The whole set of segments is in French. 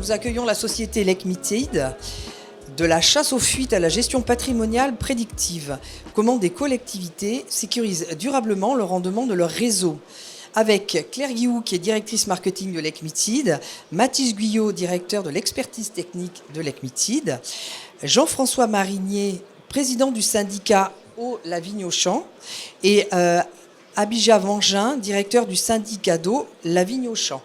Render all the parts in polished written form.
Nous accueillons la société Lecmitide, de la chasse aux fuites à la gestion patrimoniale prédictive. Comment des collectivités sécurisent durablement le rendement de leur réseau. Avec Claire Guillou, qui est directrice marketing de Lecmitide, Mathis Guyot, directeur de l'expertise technique de Lecmitide, Jean-François Marinier, président du syndicat Eau La Vigne aux Champs, et Abija Vangin, directeur du syndicat d'eau La Vigne aux Champs.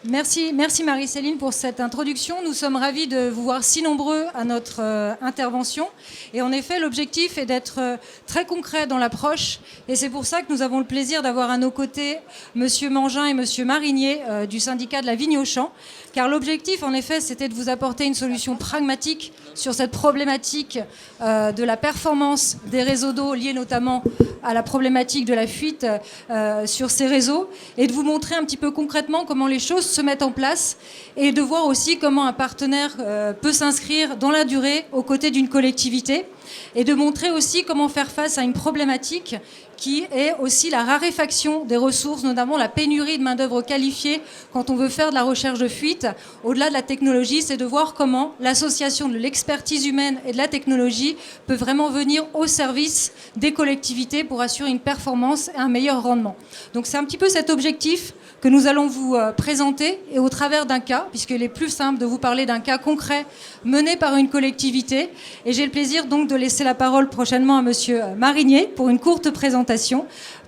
Merci Marie-Céline pour cette introduction. Nous sommes ravis de vous voir si nombreux à notre intervention. Et en effet, l'objectif est d'être très concret dans l'approche. Et c'est pour ça que nous avons le plaisir d'avoir à nos côtés Monsieur Mangin et Monsieur Marinier du syndicat de la Vigne aux Champs. Car l'objectif, en effet, c'était de vous apporter une solution pragmatique sur cette problématique de la performance des réseaux d'eau liée notamment à la problématique de la fuite sur ces réseaux et de vous montrer un petit peu concrètement comment les choses se mettent en place et de voir aussi comment un partenaire peut s'inscrire dans la durée aux côtés d'une collectivité et de montrer aussi comment faire face à une problématique qui est aussi la raréfaction des ressources, notamment la pénurie de main-d'œuvre qualifiée quand on veut faire de la recherche de fuite. Au-delà de la technologie, c'est de voir comment l'association de l'expertise humaine et de la technologie peut vraiment venir au service des collectivités pour assurer une performance et un meilleur rendement. Donc c'est un petit peu cet objectif que nous allons vous présenter et au travers d'un cas, puisqu'il est plus simple de vous parler d'un cas concret mené par une collectivité. Et j'ai le plaisir donc de laisser la parole prochainement à Monsieur Marinier pour une courte présentation,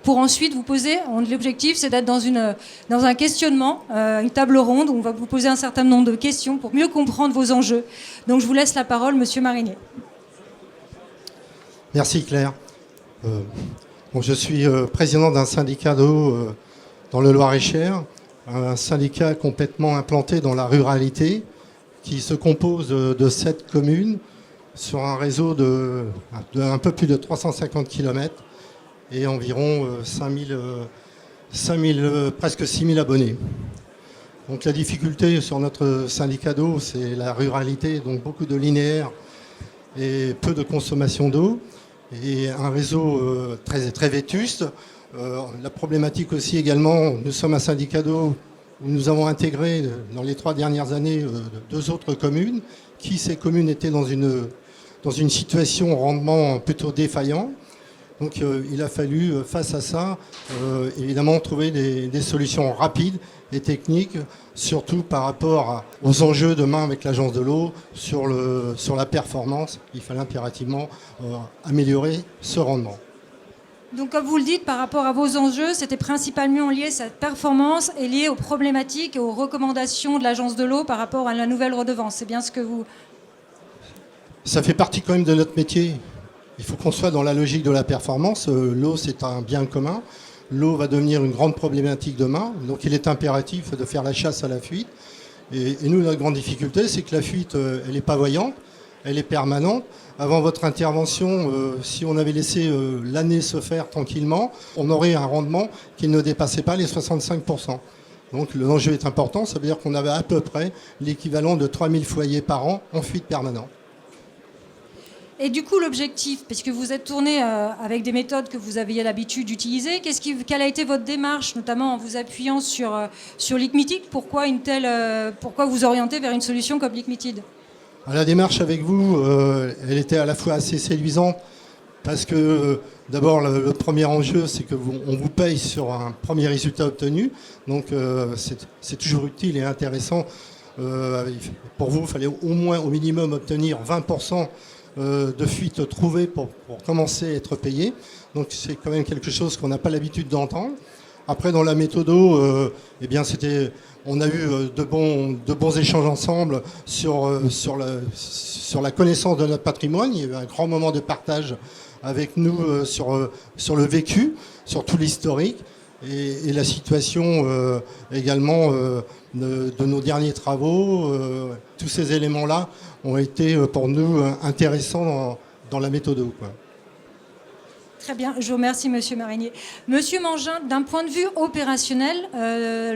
pour ensuite vous poser, l'objectif c'est d'être dans un questionnement, une table ronde où on va vous poser un certain nombre de questions pour mieux comprendre vos enjeux. Donc je vous laisse la parole, Monsieur Marinier. Merci Claire. Je suis président d'un syndicat d'eau dans le Loir-et-Cher, un syndicat complètement implanté dans la ruralité qui se compose de 7 communes sur un réseau de un peu plus de 350 km et environ 5000, presque 6000 abonnés. Donc la difficulté sur notre syndicat d'eau, c'est la ruralité, donc beaucoup de linéaires et peu de consommation d'eau et un réseau très, très vétuste. La problématique aussi également, nous sommes un syndicat d'eau où nous avons intégré dans les 3 dernières années 2 autres communes qui, ces communes, étaient dans une situation rendement plutôt défaillant. Donc il a fallu, face à ça, évidemment trouver des solutions rapides et techniques, surtout par rapport aux enjeux demain avec l'agence de l'eau sur la performance. Il fallait impérativement améliorer ce rendement. Donc, comme vous le dites, par rapport à vos enjeux, c'était principalement lié, cette performance est liée aux problématiques et aux recommandations de l'agence de l'eau par rapport à la nouvelle redevance. C'est bien ce que vous... Ça fait partie quand même de notre métier. Il faut qu'on soit dans la logique de la performance. L'eau, c'est un bien commun. L'eau va devenir une grande problématique demain. Donc, il est impératif de faire la chasse à la fuite. Et nous, notre grande difficulté, c'est que la fuite, elle n'est pas voyante, elle est permanente. Avant votre intervention, si on avait laissé l'année se faire tranquillement, on aurait un rendement qui ne dépassait pas les 65%. Donc l'enjeu est important, ça veut dire qu'on avait à peu près l'équivalent de 3000 foyers par an en fuite permanente. Et du coup, l'objectif, parce que vous êtes tourné avec des méthodes que vous aviez l'habitude d'utiliser, quelle a été votre démarche, notamment en vous appuyant sur Lecmitide? Pourquoi vous orientez vers une solution comme Lecmitide? La démarche avec vous, elle était à la fois assez séduisante parce que d'abord le premier enjeu, c'est que on vous paye sur un premier résultat obtenu. Donc c'est toujours utile et intéressant. Pour vous, il fallait au moins au minimum obtenir 20% de fuites trouvées pour commencer à être payé. Donc c'est quand même quelque chose qu'on n'a pas l'habitude d'entendre. Après, dans la méthode, on a eu de bons échanges ensemble sur la connaissance de notre patrimoine. Il y a eu un grand moment de partage avec nous sur le vécu, sur tout l'historique et la situation également de nos derniers travaux. Tous ces éléments-là ont été pour nous intéressants dans la méthode, quoi. Très bien, je vous remercie Monsieur Marinier. Monsieur Mangin, d'un point de vue opérationnel,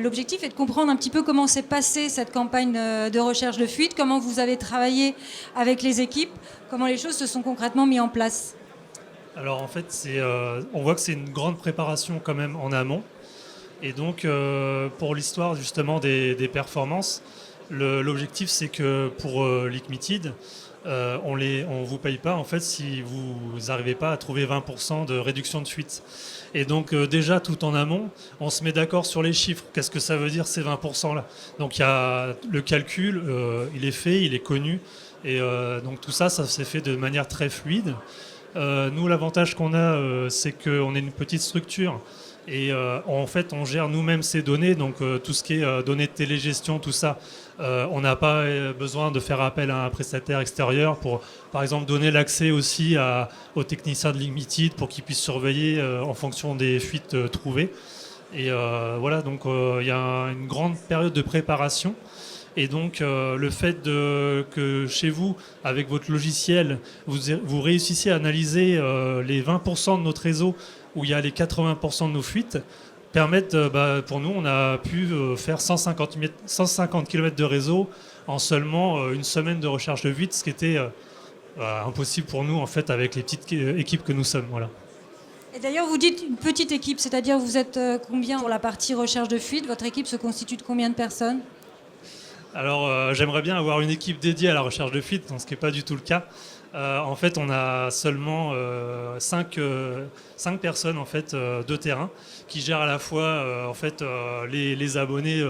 l'objectif est de comprendre un petit peu comment s'est passée cette campagne de recherche de fuite, comment vous avez travaillé avec les équipes, comment les choses se sont concrètement mises en place. Alors en fait, on voit que c'est une grande préparation quand même en amont. Et donc, pour l'histoire justement des performances, l'objectif c'est que pour Lickmitted, on ne vous paye pas en fait si vous n'arrivez pas à trouver 20% de réduction de fuite. Et donc déjà tout en amont, on se met d'accord sur les chiffres. Qu'est-ce que ça veut dire ces 20% là? Donc il y a le calcul, il est fait, il est connu. Et donc tout ça s'est fait de manière très fluide. Nous, l'avantage qu'on a, c'est qu'on est une petite structure. Et en fait, on gère nous-mêmes ces données, donc tout ce qui est données de télégestion, tout ça, on n'a pas besoin de faire appel à un prestataire extérieur pour, par exemple, donner l'accès aussi aux techniciens de Lickmitted pour qu'ils puissent surveiller en fonction des fuites trouvées. Et voilà, donc il y a une grande période de préparation. Et donc le fait que chez vous, avec votre logiciel, vous réussissiez à analyser les 20% de notre réseau où il y a les 80% de nos fuites, permettent, pour nous, on a pu faire 150 km de réseau en seulement une semaine de recherche de fuite, ce qui était impossible pour nous en fait avec les petites équipes que nous sommes. Voilà. Et d'ailleurs, vous dites une petite équipe, c'est-à-dire vous êtes combien pour la partie recherche de fuite? Votre équipe se constitue de combien de personnes? Alors, j'aimerais bien avoir une équipe dédiée à la recherche de fuite, ce qui n'est pas du tout le cas. En fait, on a seulement 5 personnes en fait, de terrain qui gèrent à la fois les abonnés,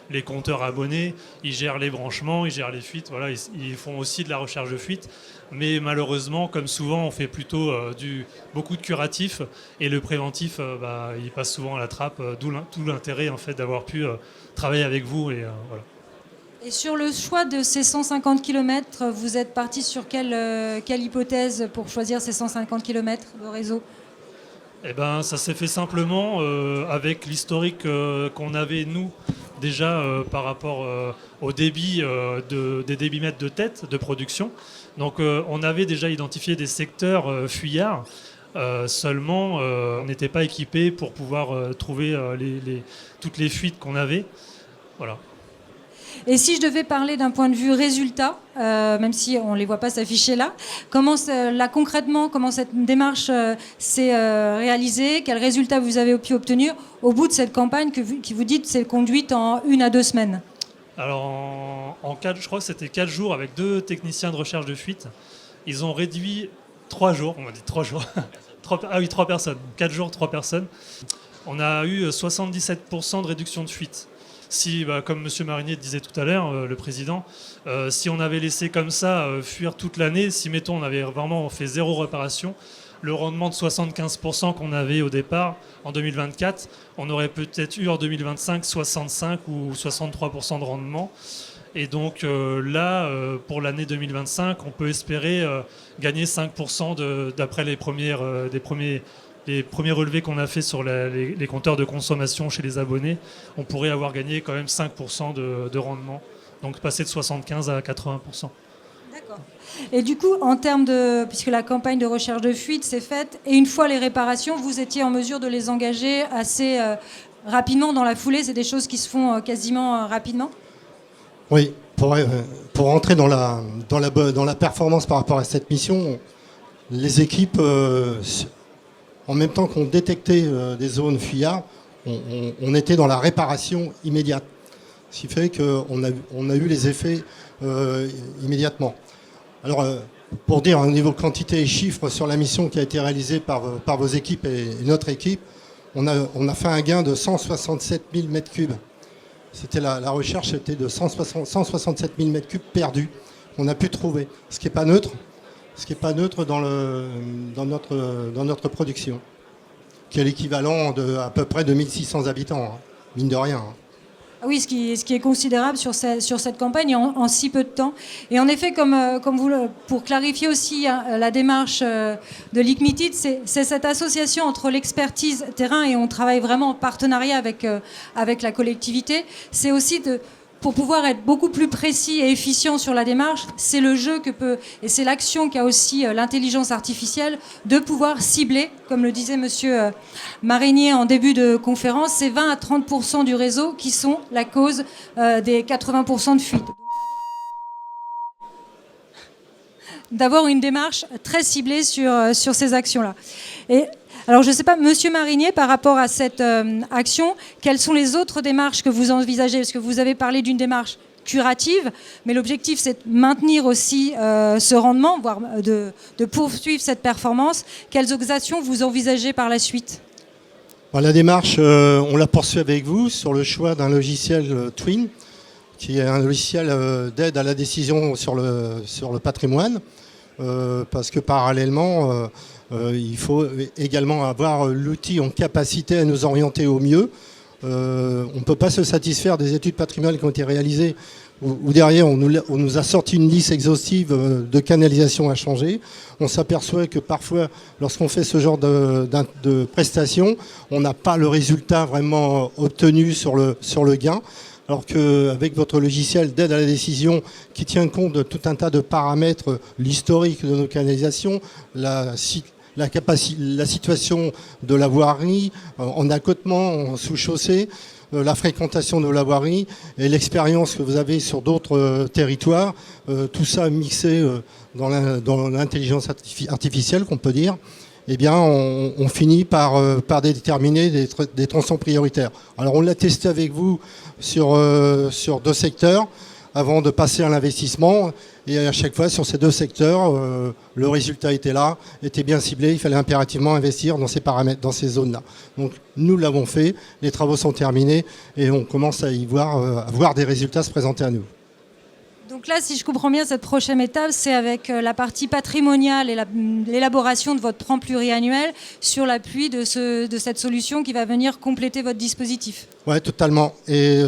les compteurs abonnés, ils gèrent les branchements, ils gèrent les fuites, voilà, ils font aussi de la recherche de fuite. Mais malheureusement, comme souvent, on fait plutôt beaucoup de curatifs et le préventif, il passe souvent à la trappe, d'où tout l'intérêt en fait, d'avoir pu travailler avec vous. Et, voilà. Et sur le choix de ces 150 km, vous êtes parti sur quelle hypothèse pour choisir ces 150 km de réseau? Eh ben, ça s'est fait simplement avec l'historique qu'on avait, nous, déjà par rapport au débit des débitmètres de tête de production. Donc on avait déjà identifié des secteurs fuyards. Seulement, on n'était pas équipé pour pouvoir trouver toutes les fuites qu'on avait. Voilà. Et si je devais parler d'un point de vue résultat, même si on ne les voit pas s'afficher là, concrètement, comment cette démarche s'est réalisée? Quels résultats vous avez pu obtenir au bout de cette campagne qui vous dites s'est conduite en 1 à 2 semaines? Alors, je crois que c'était 4 jours avec 2 techniciens de recherche de fuite. Ils ont réduit 3 jours, on m'a dit 3 jours. 3 personnes. 4 jours, 3 personnes. On a eu 77% de réduction de fuite. Si, comme M. Marinier disait tout à l'heure, le président, si on avait laissé comme ça fuir toute l'année, si mettons on avait vraiment fait 0 réparation, le rendement de 75% qu'on avait au départ en 2024, on aurait peut-être eu en 2025 65 ou 63% de rendement. Et donc là, pour l'année 2025, on peut espérer gagner 5% d'après les premiers relevés qu'on a fait sur les compteurs de consommation chez les abonnés. On pourrait avoir gagné quand même 5% de rendement. Donc passer de 75 à 80%. D'accord. Et du coup, en termes puisque la campagne de recherche de fuite s'est faite, et une fois les réparations, vous étiez en mesure de les engager assez rapidement dans la foulée? C'est des choses qui se font quasiment rapidement? Oui, pour entrer dans la performance par rapport à cette mission, les équipes, en même temps qu'on détectait des zones fuyards, on était dans la réparation immédiate. Ce qui fait qu'on a eu les effets immédiatement. Alors, pour dire au niveau quantité et chiffres sur la mission qui a été réalisée par vos équipes et notre équipe, on a fait un gain de 167 000 m3. C'était la recherche, c'était de 167 000 m3 perdus qu'on a pu trouver. Ce qui n'est pas neutre. Ce qui n'est pas neutre dans notre production, qui est l'équivalent à peu près de 1600 habitants, hein, mine de rien. Ah oui, ce qui est considérable sur cette campagne en si peu de temps. Et en effet, comme vous, pour clarifier aussi la démarche de Lickmitted, c'est cette association entre l'expertise terrain, et on travaille vraiment en partenariat avec la collectivité. C'est aussi pour pouvoir être beaucoup plus précis et efficient sur la démarche, c'est le jeu et c'est l'action qu'a aussi l'intelligence artificielle, de pouvoir cibler, comme le disait monsieur Marinier en début de conférence, c'est 20 à 30% du réseau qui sont la cause des 80% de fuites. D'avoir une démarche très ciblée sur ces actions-là. Et Alors je ne sais pas, Monsieur Marinier, par rapport à cette action, quelles sont les autres démarches que vous envisagez? Parce que vous avez parlé d'une démarche curative, mais l'objectif c'est de maintenir aussi ce rendement, voire de poursuivre cette performance. Quelles autres actions vous envisagez par la suite? La démarche, on la poursuit avec vous sur le choix d'un logiciel Twin, qui est un logiciel d'aide à la décision sur le patrimoine, parce que parallèlement, il faut également avoir l'outil en capacité à nous orienter au mieux. On ne peut pas se satisfaire des études patrimoniales qui ont été réalisées où derrière on nous a sorti une liste exhaustive de canalisations à changer. On s'aperçoit que parfois, lorsqu'on fait ce genre de prestations, on n'a pas le résultat vraiment obtenu sur le gain. Alors qu'avec votre logiciel d'aide à la décision qui tient compte de tout un tas de paramètres, l'historique de nos canalisations, la situation de la voirie, en accotement, en sous-chaussée, la fréquentation de la voirie et l'expérience que vous avez sur d'autres territoires, tout ça mixé dans l'intelligence artificielle, qu'on peut dire, eh bien, on finit par déterminer des tronçons prioritaires. Alors, on l'a testé avec vous sur 2 secteurs avant de passer à l'investissement. Et à chaque fois, sur ces 2 secteurs, le résultat était là, était bien ciblé. Il fallait impérativement investir dans ces paramètres, dans ces zones-là. Donc, nous l'avons fait. Les travaux sont terminés et on commence à voir des résultats se présenter à nous. Donc là, si je comprends bien, cette prochaine étape, c'est avec la partie patrimoniale et l'élaboration de votre plan pluriannuel sur l'appui de cette solution qui va venir compléter votre dispositif. Oui, totalement. Et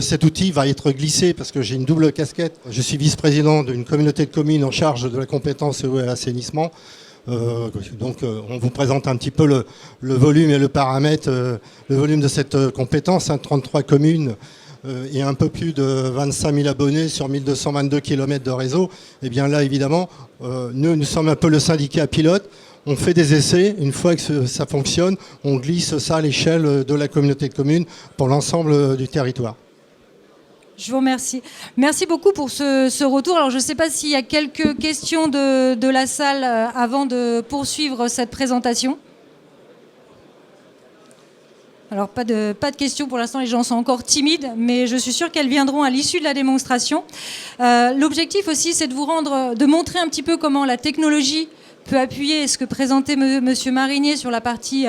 cet outil va être glissé parce que j'ai une double casquette. Je suis vice-président d'une communauté de communes en charge de la compétence eau et assainissement. Donc on vous présente un petit peu le volume et le paramètre, le volume de cette compétence, 33 communes. Et un peu plus de 25 000 abonnés sur 1222 km de réseau, et bien là, évidemment, nous sommes un peu le syndicat pilote. On fait des essais. Une fois que ça fonctionne, on glisse ça à l'échelle de la communauté de communes pour l'ensemble du territoire. Je vous remercie. Merci beaucoup pour ce retour. Alors, je ne sais pas s'il y a quelques questions de la salle avant de poursuivre cette présentation. Alors, pas de questions pour l'instant, les gens sont encore timides, mais je suis sûre qu'elles viendront à l'issue de la démonstration. L'objectif aussi, c'est de montrer un petit peu comment la technologie peut appuyer ce que présentait Monsieur Marinier sur la partie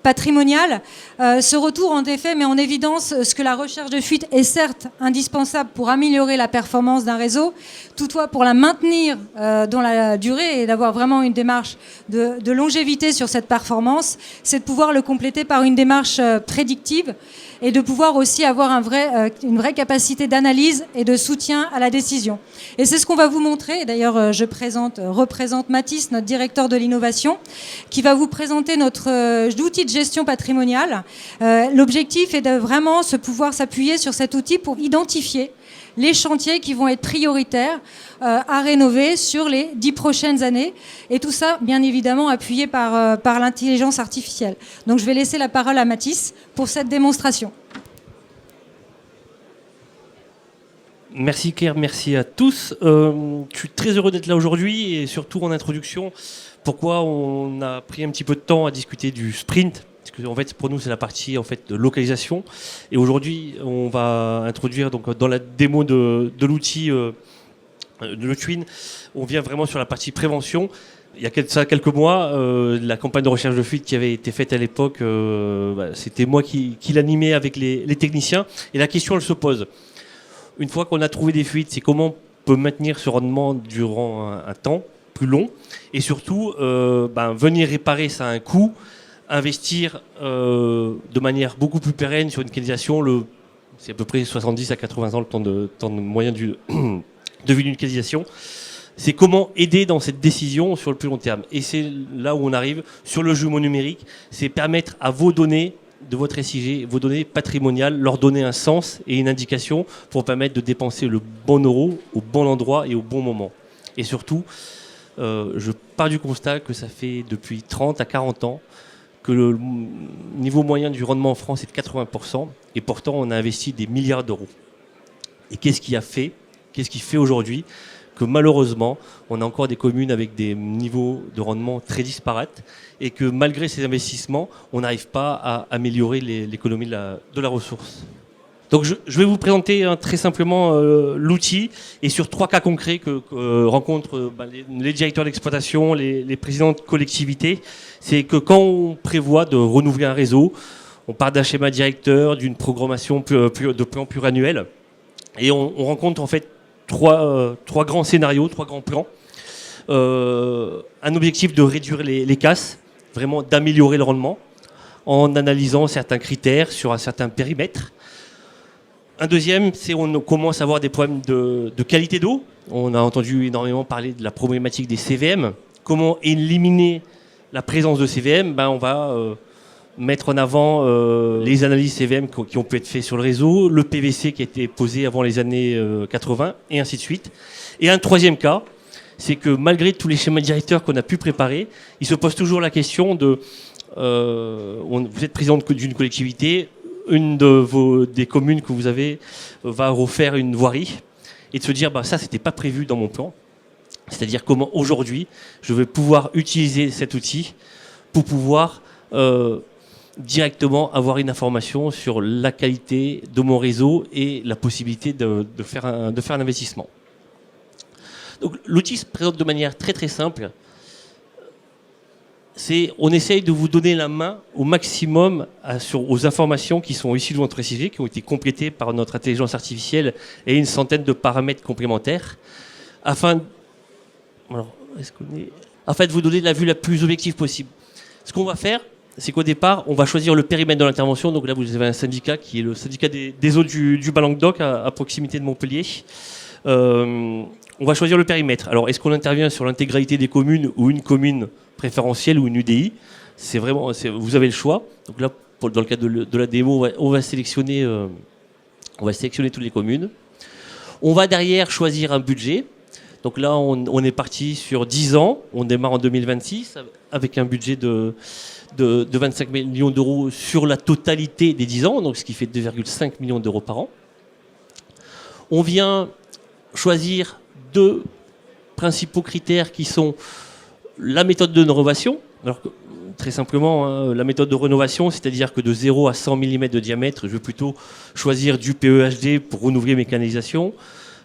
patrimoniale. Ce retour, en effet, met en évidence ce que la recherche de fuite est certes indispensable pour améliorer la performance d'un réseau, toutefois pour la maintenir dans la durée et d'avoir vraiment une démarche de longévité sur cette performance, c'est de pouvoir le compléter par une démarche prédictive et de pouvoir aussi avoir une vraie capacité d'analyse et de soutien à la décision. Et c'est ce qu'on va vous montrer. D'ailleurs, je représente Mathis, notre directeur de l'innovation, qui va vous présenter notre outil de gestion patrimoniale. L'objectif est de vraiment pouvoir s'appuyer sur cet outil pour identifier les chantiers qui vont être prioritaires à rénover sur les 10 prochaines années. Et tout ça, bien évidemment, appuyé par l'intelligence artificielle. Donc, je vais laisser la parole à Mathis pour cette démonstration. Merci Claire, merci à tous. Je suis très heureux d'être là aujourd'hui et surtout en introduction, pourquoi on a pris un petit peu de temps à discuter du sprint. Parce que en fait, pour nous, c'est la partie en fait, de localisation. Et aujourd'hui, on va introduire donc, dans la démo de l'outil de le Twin, on vient vraiment sur la partie prévention. Il y a quelques mois, la campagne de recherche de fuite qui avait été faite à l'époque, c'était moi qui l'animais avec les techniciens. Et la question, elle se pose. Une fois qu'on a trouvé des fuites, c'est comment on peut maintenir ce rendement durant un temps plus long. Et surtout, venir réparer, ça a un coût. Investir de manière beaucoup plus pérenne sur une canalisation, c'est à peu près 70 à 80 ans le temps de moyen de vie d'une canalisation. C'est comment aider dans cette décision sur le plus long terme. Et c'est là où on arrive sur le jumeau numérique, c'est permettre à vos données de votre SIG, vos données patrimoniales, leur donner un sens et une indication pour permettre de dépenser le bon euro au bon endroit et au bon moment. Et surtout, je pars du constat que ça fait depuis 30 à 40 ans que le niveau moyen du rendement en France est de 80%, et pourtant on a investi des milliards d'euros. Et qu'est-ce qui fait aujourd'hui que malheureusement, on a encore des communes avec des niveaux de rendement très disparates et que malgré ces investissements, on n'arrive pas à améliorer l'économie de la ressource. Donc je vais vous présenter très simplement l'outil et sur 3 cas concrets que rencontrent les directeurs d'exploitation, les présidents de collectivités. C'est que quand on prévoit de renouveler un réseau, on part d'un schéma directeur, d'une programmation de plan pluriannuel et on rencontre en fait trois grands scénarios, 3 grands plans. Un objectif de réduire les casses, vraiment d'améliorer le rendement en analysant certains critères sur un certain périmètre. Un deuxième, c'est on commence à avoir des problèmes de qualité d'eau. On a entendu énormément parler de la problématique des CVM. Comment éliminer la présence de CVM ? On va mettre en avant les analyses CVM qui ont pu être faites sur le réseau, le PVC qui a été posé avant les années 80, et ainsi de suite. Et un troisième cas, c'est que malgré tous les schémas directeurs qu'on a pu préparer, il se pose toujours la question de... vous êtes président d'une collectivité, une des communes que vous avez va refaire une voirie et de se dire ça c'était pas prévu dans mon plan, c'est-à-dire comment aujourd'hui je vais pouvoir utiliser cet outil pour pouvoir directement avoir une information sur la qualité de mon réseau et la possibilité de faire un investissement. Donc l'outil se présente de manière très très simple. On essaye de vous donner la main au maximum aux informations qui sont issues de votre SIG, qui ont été complétées par notre intelligence artificielle et une centaine de paramètres complémentaires, afin de vous donner la vue la plus objective possible. Ce qu'on va faire, c'est qu'au départ, on va choisir le périmètre de l'intervention. Donc là, vous avez un syndicat qui est le syndicat des eaux du Bas-Languedoc, à proximité de Montpellier. On va choisir le périmètre. Alors, est-ce qu'on intervient sur l'intégralité des communes ou une commune préférentielle ou une UDI ? Vous avez le choix. Donc là, dans le cadre de la démo, on va sélectionner toutes les communes. On va derrière choisir un budget. Donc là, on est parti sur 10 ans. On démarre en 2026 avec un budget de 25 millions d'euros sur la totalité des 10 ans, donc ce qui fait 2,5 millions d'euros par an. On vient choisir 2 principaux critères qui sont la méthode de rénovation. Alors, très simplement, la méthode de rénovation, c'est-à-dire que de 0 à 100 mm de diamètre, je vais plutôt choisir du PEHD pour renouveler mes canalisations.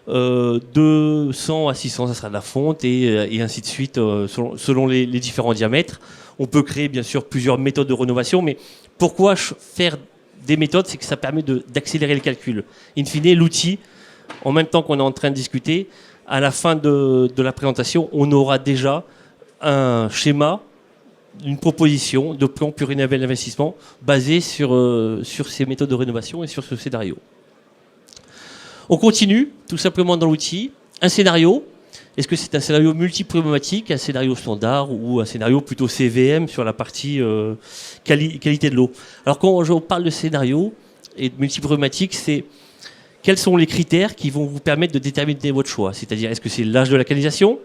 De 100 à 600, ça sera de la fonte et ainsi de suite, selon les différents diamètres. On peut créer bien sûr plusieurs méthodes de rénovation, mais pourquoi faire des méthodes ? C'est que ça permet d'accélérer le calcul. In fine, l'outil, en même temps qu'on est en train de discuter, à la fin de la présentation, on aura déjà un schéma, une proposition de plan pluriannuel d'investissement basé sur ces méthodes de rénovation et sur ce scénario. On continue tout simplement dans l'outil. Un scénario, est-ce que c'est un scénario multi-problématique, un scénario standard ou un scénario plutôt CVM sur la partie qualité de l'eau ? Alors quand je parle de scénario et de multi-problématique, c'est quels sont les critères qui vont vous permettre de déterminer votre choix ? C'est-à-dire, est-ce que c'est l'âge de la canalisation,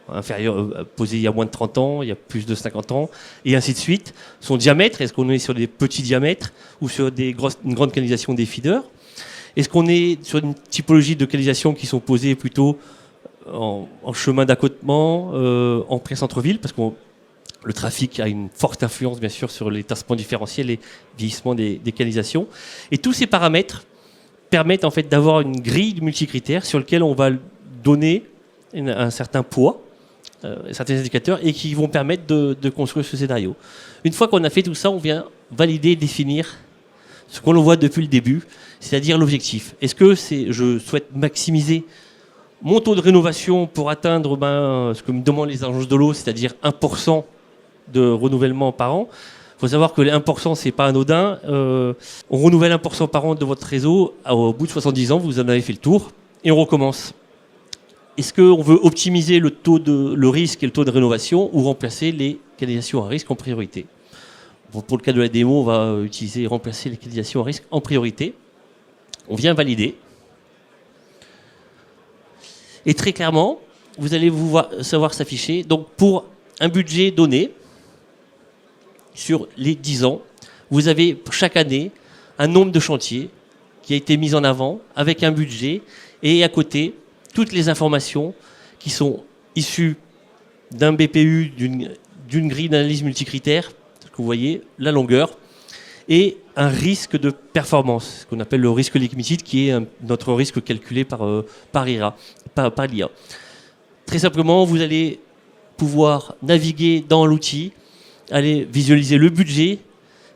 inférieur, posé il y a moins de 30 ans, il y a plus de 50 ans, et ainsi de suite. Son diamètre, est-ce qu'on est sur des petits diamètres ou sur une grande canalisation des feeders ? Est-ce qu'on est sur une typologie de canalisation qui sont posées plutôt en chemin d'accotement, en plein centre-ville, parce que le trafic a une forte influence bien sûr sur les tassements différentiels et vieillissement des canalisations. Et tous ces paramètres permettent en fait d'avoir une grille de multicritères sur lequel on va donner un certain poids, certains indicateurs, et qui vont permettre de construire ce scénario. Une fois qu'on a fait tout ça, on vient valider et définir ce qu'on voit depuis le début, c'est-à-dire l'objectif. Est-ce que je souhaite maximiser mon taux de rénovation pour atteindre ce que me demandent les agences de l'eau, c'est-à-dire 1% de renouvellement par an ? Il faut savoir que les 1%, ce n'est pas anodin. On renouvelle 1% par an de votre réseau. Au bout de 70 ans, vous en avez fait le tour et on recommence. Est-ce qu'on veut optimiser le risque et le taux de rénovation ou remplacer les canalisations à risque en priorité ? Pour le cas de la démo, on va remplacer les canalisations à risque en priorité. On vient valider. Et très clairement, vous allez savoir s'afficher. Donc pour un budget donné, sur les 10 ans, vous avez chaque année un nombre de chantiers qui a été mis en avant avec un budget et à côté toutes les informations qui sont issues d'un BPU, d'une grille d'analyse multicritère, ce que vous voyez, la longueur, et un risque de performance, ce qu'on appelle le risque liquidité, qui est notre risque calculé par l'IA. Très simplement, vous allez pouvoir naviguer dans l'outil, aller visualiser le budget,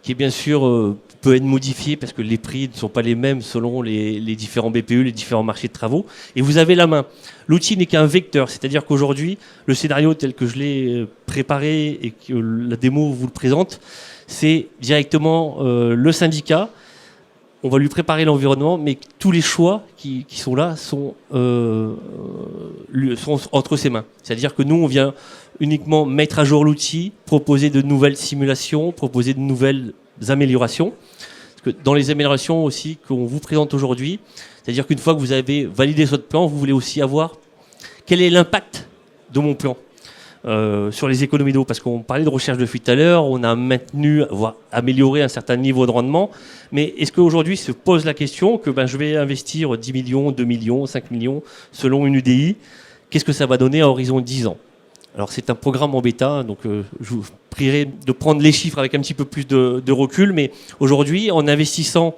qui est bien sûr peut être modifié parce que les prix ne sont pas les mêmes selon les différents BPU, les différents marchés de travaux, et vous avez la main. L'outil n'est qu'un vecteur, c'est-à-dire qu'aujourd'hui, le scénario tel que je l'ai préparé et que la démo vous le présente, c'est directement le syndicat. On va lui préparer l'environnement, mais tous les choix qui sont là sont entre ses mains. C'est-à-dire que nous, on vient uniquement mettre à jour l'outil, proposer de nouvelles simulations, proposer de nouvelles améliorations. Parce que dans les améliorations aussi qu'on vous présente aujourd'hui, c'est-à-dire qu'une fois que vous avez validé votre plan, vous voulez aussi avoir quel est l'impact de mon plan sur les économies d'eau, parce qu'on parlait de recherche de fuite tout à l'heure, on a maintenu, voire amélioré un certain niveau de rendement, mais est-ce qu'aujourd'hui se pose la question que je vais investir 10 millions, 2 millions, 5 millions, selon une UDI, qu'est-ce que ça va donner à horizon 10 ans? Alors c'est un programme en bêta, donc je vous prierai de prendre les chiffres avec un petit peu plus de recul, mais aujourd'hui, en investissant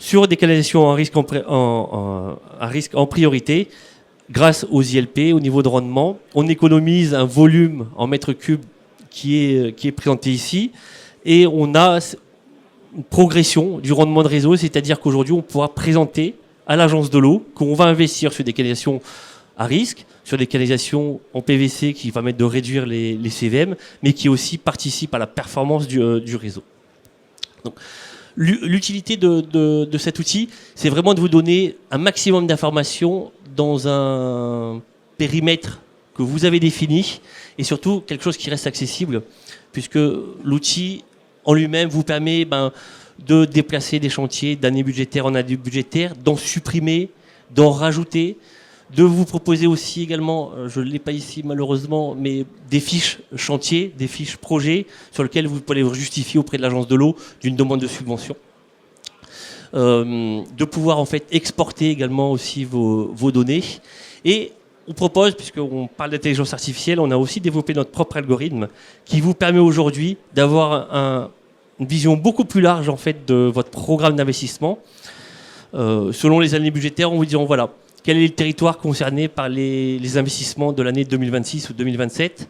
sur des canalisations à risque en priorité, grâce aux ILP, au niveau de rendement, on économise un volume en mètres cubes qui est présenté ici, et on a une progression du rendement de réseau, c'est-à-dire qu'aujourd'hui, on pourra présenter à l'agence de l'eau qu'on va investir sur des canalisations à risque, sur des canalisations en PVC qui va permettre de réduire les CVM, mais qui aussi participent à la performance du réseau. Donc, l'utilité de cet outil, c'est vraiment de vous donner un maximum d'informations dans un périmètre que vous avez défini, et surtout quelque chose qui reste accessible, puisque l'outil en lui-même vous permet de déplacer des chantiers d'année budgétaire en année budgétaire, d'en supprimer, d'en rajouter, de vous proposer aussi également, je ne l'ai pas ici malheureusement, mais des fiches chantiers, des fiches projets sur lesquelles vous pouvez vous justifier auprès de l'agence de l'eau d'une demande de subvention. De pouvoir en fait exporter également aussi vos données. Et on propose, puisqu'on parle d'intelligence artificielle, on a aussi développé notre propre algorithme qui vous permet aujourd'hui d'avoir une vision beaucoup plus large en fait de votre programme d'investissement. Selon les années budgétaires, on vous dit voilà, quel est le territoire concerné par les investissements de l'année 2026 ou 2027,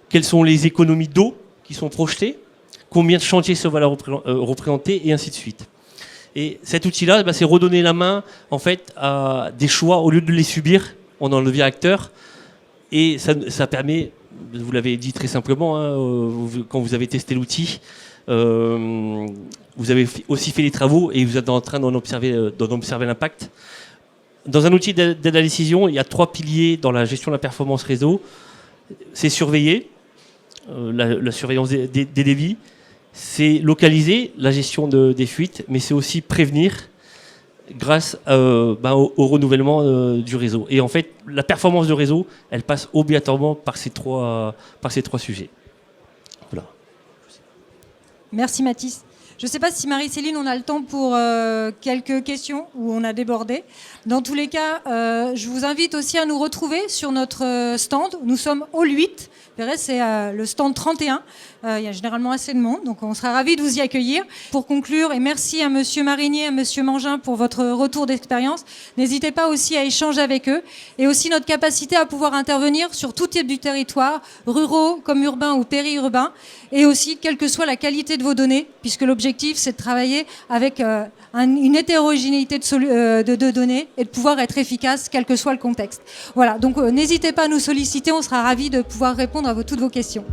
quelles sont les économies d'eau qui sont projetées, combien de chantiers se va représenter, et ainsi de suite. Et cet outil-là, c'est redonner la main en fait à des choix au lieu de les subir en un levier acteur. Et ça permet, vous l'avez dit très simplement, quand vous avez testé l'outil, vous avez aussi fait les travaux et vous êtes en train d'en observer l'impact. Dans un outil d'aide à la décision, il y a 3 piliers dans la gestion de la performance réseau. C'est surveiller, la surveillance des débits. C'est localiser la gestion des fuites, mais c'est aussi prévenir grâce au renouvellement du réseau. Et en fait, la performance du réseau, elle passe obligatoirement par ces trois sujets. Voilà. Merci Mathis. Je ne sais pas si Marie-Céline, on a le temps pour quelques questions où on a débordé. Dans tous les cas, je vous invite aussi à nous retrouver sur notre stand. Nous sommes au 8. Vous verrez, c'est le stand 31. Il y a généralement assez de monde, donc on sera ravis de vous y accueillir. Pour conclure, et merci à Monsieur Marinier, à Monsieur Mangin pour votre retour d'expérience. N'hésitez pas aussi à échanger avec eux, et aussi notre capacité à pouvoir intervenir sur tout type du territoire, ruraux comme urbains ou périurbains, et aussi quelle que soit la qualité de vos données, puisque l'objectif c'est de travailler avec une hétérogénéité de données et de pouvoir être efficace quel que soit le contexte. Voilà, donc n'hésitez pas à nous solliciter, on sera ravis de pouvoir répondre à toutes vos questions.